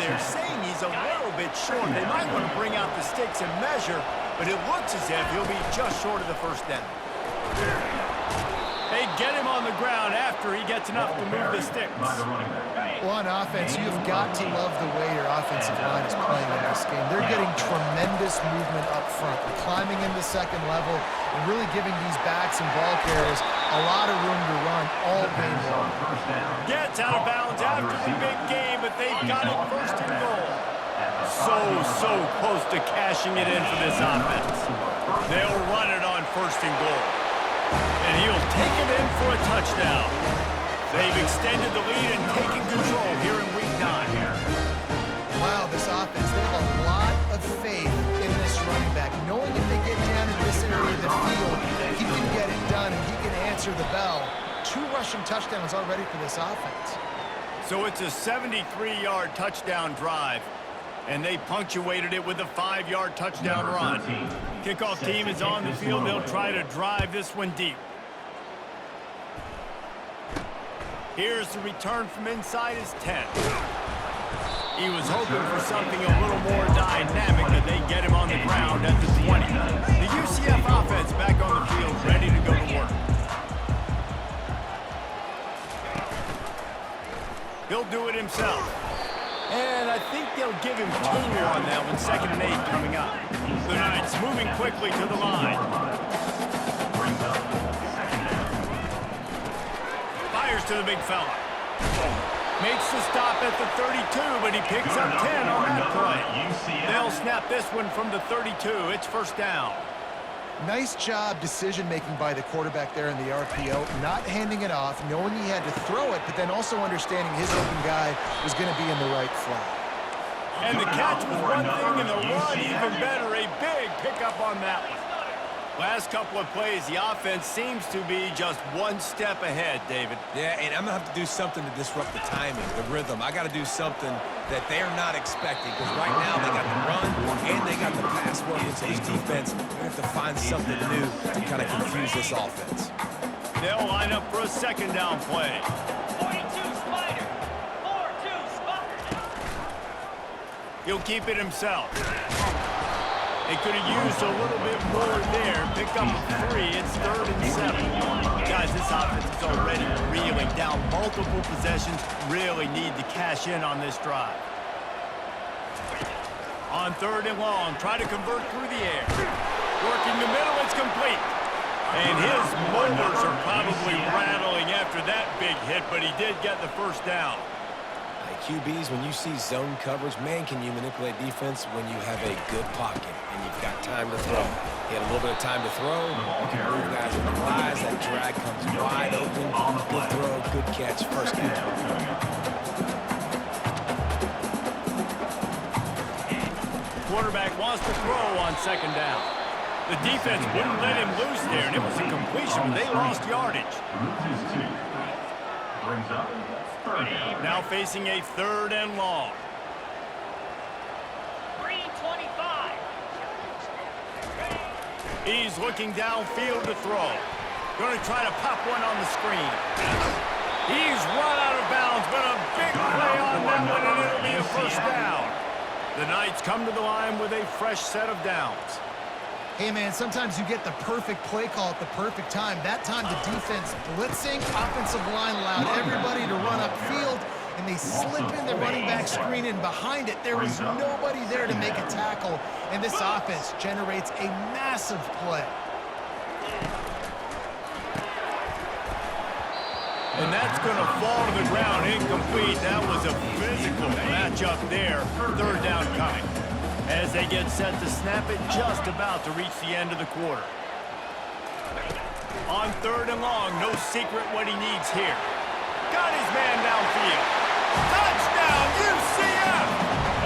they're saying he's a little bit short. They might want to bring out the sticks and measure, but it looks as if he'll be just short of the first down. They get him on the ground after he gets enough to move the sticks. Well, on offense, you've got to love the way your offensive line is playing in this game. They're getting tremendous movement up front. They're climbing into second level and really giving these backs and ball carriers a lot of room to run all game long. Gets out of bounds after the big game, but they've got it first and goal. So close to cashing it in for this offense. They'll run it on first and goal. And he'll take it in for a touchdown. They've extended the lead and taken control here in week 9. Wow, this offense, they have a lot of faith in this running back, knowing if they get down in this area of the field, he can get it done and he can answer the bell. 2 rushing touchdowns already for this offense. So it's a 73-yard touchdown drive, and they punctuated it with a 5-yard touchdown run. Kickoff team is on the field. They'll try to drive this one deep. Here's the return from inside his 10. He was hoping for something a little more dynamic, but they get him on the ground at the 20. The UCF offense back on the field, ready to go to work. He'll do it himself. And I think they'll give him 2 on that one, 2nd and 8 coming up. The Knights moving quickly to the line. Fires to the big fella. Makes the stop at the 32, but he picks up 10 on that play. They'll snap this one from the 32. It's first down. Nice job decision-making by the quarterback there in the RPO, not handing it off, knowing he had to throw it, but then also understanding his open guy was going to be in the right flat. And the catch was one thing, and the run even better. A big pickup on that one. Last couple of plays, the offense seems to be just one step ahead, David. Yeah, and I'm going to have to do something to disrupt the timing, the rhythm. I got to do something that they're not expecting, because right now they got the run and they got the pass working, so this defense have to find something new to kind of confuse this offense. They'll line up for a 2nd down play. 42 Spider, 4-2 Spider. He'll keep it himself. They could have used a little bit more there. Pick up a 3. It's 3rd and 7. Guys, this offense is already reeling down multiple possessions. Really need to cash in on this drive. On 3rd and long, try to convert through the air. Working the middle, it's complete. And his motors are probably rattling after that big hit, but he did get the first down. QBs, when you see zone coverage, man, can you manipulate defense when you have a good pocket and you've got time to throw. He had a little bit of time to throw. You can move guys in the eyes. That drag comes wide open. Good throw, good catch, first down. Quarterback wants to throw on 2nd down. The defense wouldn't let him loose there, and it was a completion. They lost yardage. Brings up. Now facing a 3rd and long. 325. He's looking downfield to throw. Going to try to pop one on the screen. He's run out of bounds, but a big play on that one, and it'll be a first down. The Knights come to the line with a fresh set of downs. Hey, man, sometimes you get the perfect play call at the perfect time. That time the defense blitzing, offensive line allowed everybody to run upfield, and they slip in the running back screen in behind it. There was nobody there to make a tackle, and this offense generates a massive play. And that's going to fall to the ground incomplete. That was a physical matchup there. 3rd down coming. As they get set to snap it, just about to reach the end of the quarter. On 3rd and long, no secret what he needs here. Got his man downfield. Touchdown, UCF!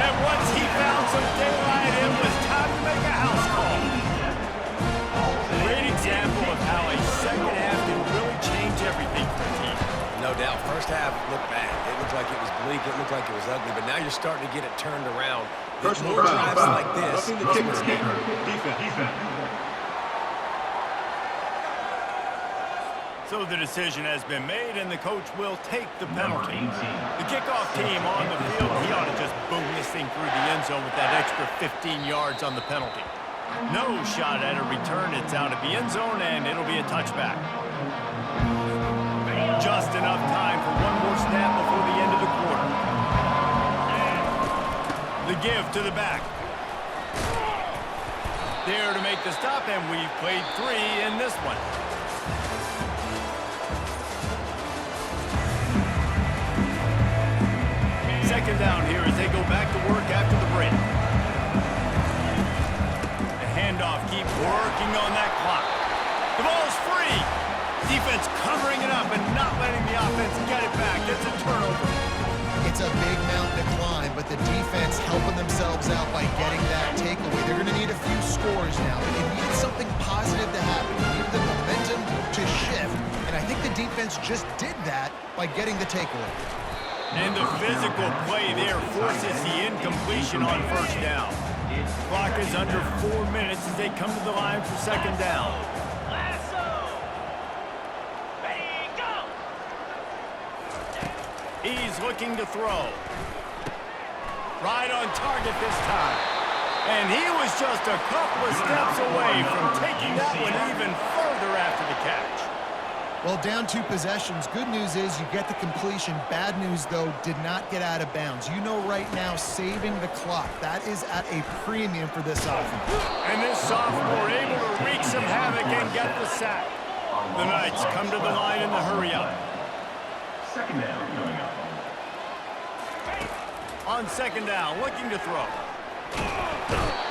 And once he found some daylight, it was time to make a house call. Great example of how a 2nd half can really change everything for a team. No doubt. First half looked bad. It looked like it was bleak. It looked like it was ugly. But now you're starting to get it turned around. Personal more foul. drives like this. The kicker. Defense. So the decision has been made, and the coach will take the penalty. The kickoff team on the field, he ought to just boom this thing through the end zone with that extra 15 yards on the penalty. No shot at a return. It's out of the end zone, and it'll be a touchback. Just enough time for one more snap before the end of the quarter. The give to the back. There to make the stop, and we've played 3 in this one. Second down here as they go back to work after the break. The handoff, keep working on that clock. The ball's free. Defense covering it up and not letting the offense get it back. It's a turnover. It's a big mountain to climb, but the defense helping themselves out by getting that takeaway. They're going to need a few scores now, but they needed something positive to happen. They needed the momentum to shift, and I think the defense just did that by getting the takeaway. And the physical play there forces the incompletion on first down. Clock is under 4 minutes as they come to the line for second down. Lasso. Ready, go. He's looking to throw. Right on target this time. And he was just a couple of steps away from taking that one even further after the catch. Well, down 2 possessions. Good news is you get the completion. Bad news, though, did not get out of bounds. You know right now, saving the clock, that is at a premium for this offense. And this sophomore able to wreak some havoc and get the sack. The Knights come to the line in the hurry-up. Second down coming up. On second down, looking to throw.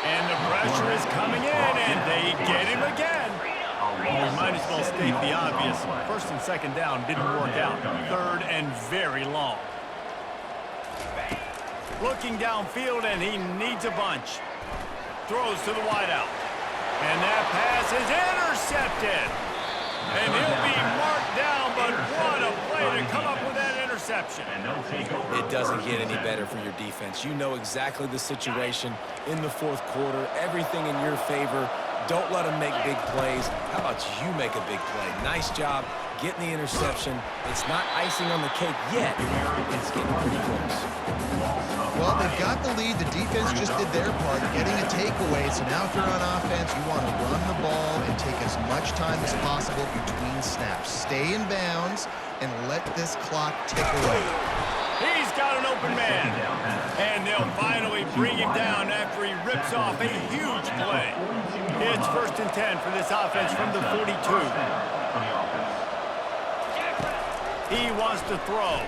And the pressure is coming in, and they get him again. We might as well state the obvious. First and second down didn't work out. Third and very long. Looking downfield, and he needs a bunch. Throws to the wideout. And that pass is intercepted. And he'll be marked down, but what a play to come up with that interception. It doesn't get any better for your defense. You know exactly the situation in the fourth quarter. Everything in your favor. Don't let them make big plays. How about you make a big play? Nice job getting the interception. It's not icing on the cake yet. It's getting pretty close. Well, they've got the lead. The defense just did their part, getting a takeaway. So now if you're on offense, you want to run the ball and take as much time as possible between snaps. Stay in bounds and let this clock tick away. He's got an open man. And they'll finally bring him down after he rips off a huge play. It's 1st and 10 for this offense from the 42. He wants to throw.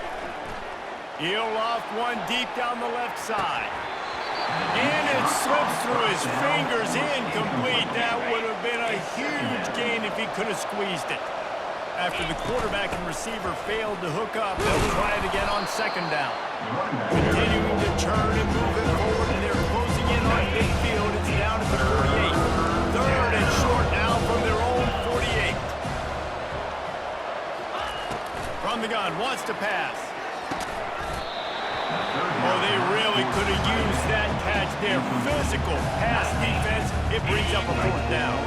He'll loft one deep down the left side. And it slips through his fingers, incomplete. That would have been a huge gain if he could have squeezed it. After the quarterback and receiver failed to hook up, they'll try it again on second down. Continuing to turn and move it forward, and they're closing in on midfield. It's down at the 48. Third and short now from their own 48. From the gun, wants to pass. Oh, they really could have used that catch there. Physical pass defense. It brings up a fourth down.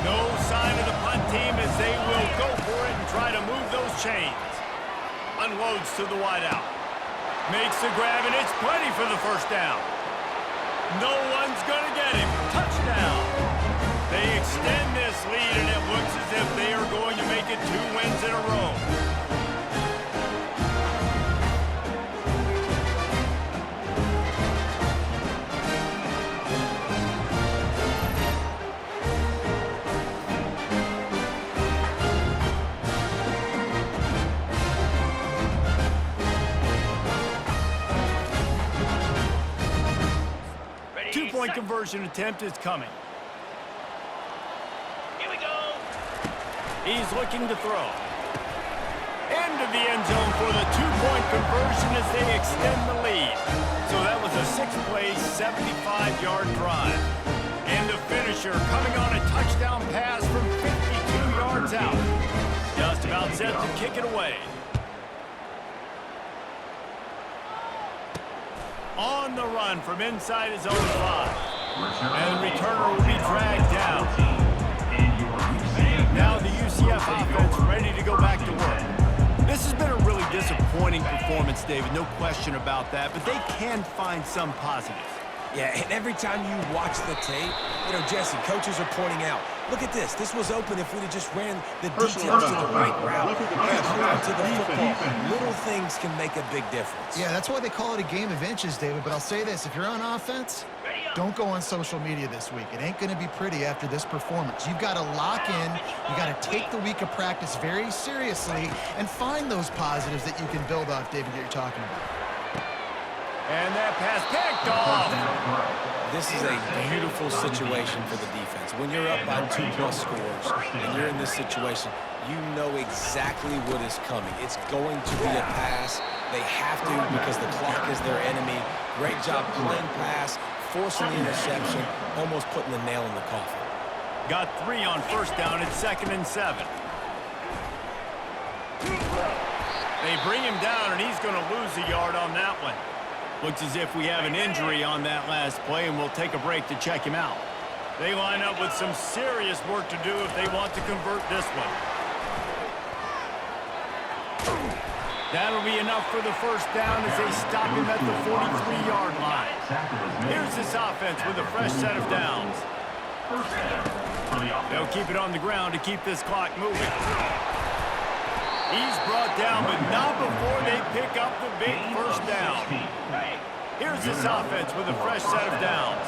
No sign of the punt team as they will go for it and try to move those chains. Unloads to the wideout. Makes the grab, and it's plenty for the first down. No one's going to get him. Touchdown. They extend this lead, and it looks as if they are going to make it 2 wins in a row. Two-point conversion attempt is coming. Here we go. He's looking to throw. Into the end zone for the 2-point conversion as they extend the lead. So that was a 6-play, 75-yard drive. And the finisher coming on a touchdown pass from 52 yards out. Just about set to kick it away. On the run from inside his own 5. And the returner will be dragged down. Now the UCF UCF offense ready to go back to work. This has been a really disappointing performance, David, no question about that, but they can find some positives. Yeah, and every time you watch the tape, Jesse, coaches are pointing out, look at this. This was open if we'd have just ran the details to the right route, hung on to the football. Little things can make a big difference. Yeah, that's why they call it a game of inches, David. But I'll say this, if you're on offense, don't go on social media this week. It ain't going to be pretty after this performance. You've got to lock in. You got to take the week of practice very seriously and find those positives that you can build off, David, that you're talking about. And that pass picked off. This is a beautiful situation for the defense. When you're up by 2+ scores and you're in this situation, you know exactly what is coming. It's going to be a pass. They have to because the clock is their enemy. Great job playing pass, forcing the interception, almost putting the nail in the coffin. Got 3 on first down. It's 2nd and 7. They bring him down, and he's going to lose a yard on that one. Looks as if we have an injury on that last play, and we'll take a break to check him out. They line up with some serious work to do if they want to convert this one. That'll be enough for the first down as they stop him at the 43-yard line. Here's this offense with a fresh set of downs. They'll keep it on the ground to keep this clock moving. He's brought down, but not before they pick up the big first down. Here's this offense with a fresh set of downs.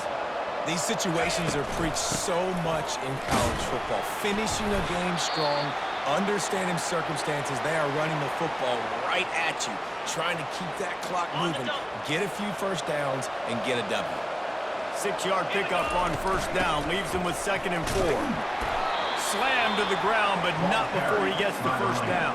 These situations are preached so much in college football. Finishing a game strong, understanding circumstances. They are running the football right at you, trying to keep that clock moving, get a few first downs, and get a W. 6-yard pickup on first down leaves him with 2nd and 4. Slammed to the ground, but not before he gets the first down.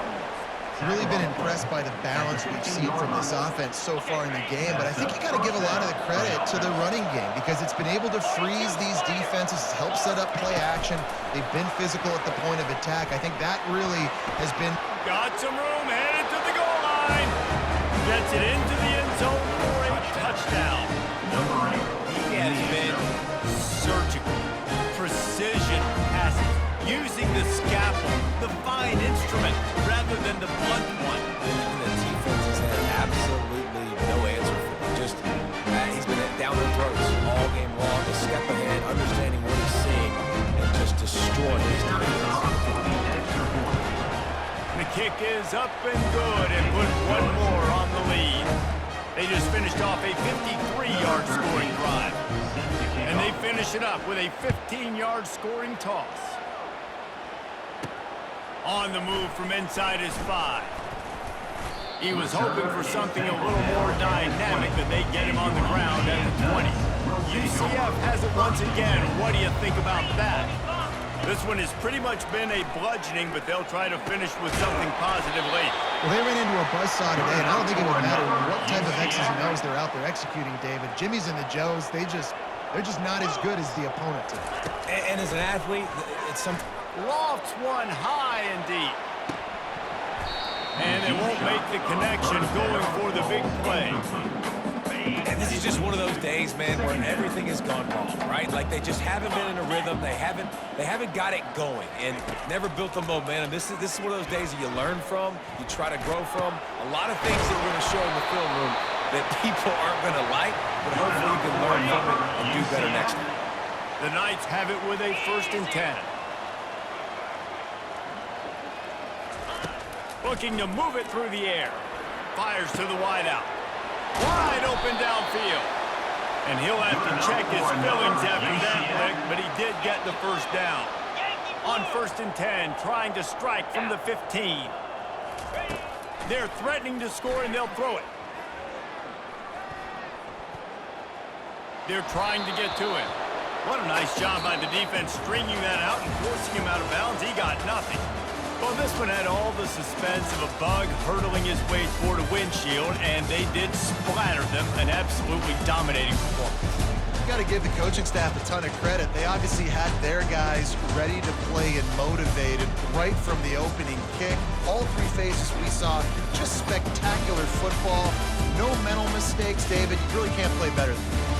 Really been impressed by the balance we've seen from this offense so far in the game, but I think you got to give a lot of the credit to the running game because it's been able to freeze these defenses, help set up play action. They've been physical at the point of attack. I think that really has been... Got some room, headed to the goal line. Gets it into the end zone for a touchdown. He has been surgical, precision passes, using the scalpel, the fine instrument, rather than the blunt one. The defense has had absolutely no answer for him. Just, he's been down their throats all game long, a step ahead, understanding what he's seeing, and just destroying his defense. The kick is up and good, and put one more on the lead. They just finished off a 53-yard scoring drive. And they finish it up with a 15-yard scoring toss. On the move from inside his 5. He was hoping for something a little more dynamic, but they get him on the ground at the 20. UCF has it once again. What do you think about that? This one has pretty much been a bludgeoning, but they'll try to finish with something positive late. Well, they ran into a buzzsaw today, and I don't think it would matter what type of X's and O's they're out there executing, David. Jimmy's and the Joes, they're just not as good as the opponent to. And as an athlete, it's something... Lofts one high and deep. And they won't make the connection going for the big play. And this is just one of those days, man, where everything has gone wrong, right? Like they just haven't been in a rhythm. They haven't got it going and never built the momentum. This is one of those days that you learn from, you try to grow from. A lot of things that we're going to show in the film room that people aren't going to like, but hopefully you can learn from it and do better next time. The Knights have it with a 1st and 10. Looking to move it through the air. Fires to the wideout. Wide open downfield. And he'll have to check his fillings after that lick, but he did get the first down. On 1st and 10, trying to strike from the 15. They're threatening to score, and they'll throw it. They're trying to get to him. What a nice job by the defense stringing that out and forcing him out of bounds. He got nothing. Well, this one had all the suspense of a bug hurtling his way toward a windshield, and they did splatter them. An absolutely dominating performance. You got to give the coaching staff a ton of credit. They obviously had their guys ready to play and motivated right from the opening kick. All 3 phases we saw, just spectacular football. No mental mistakes, David. You really can't play better than that.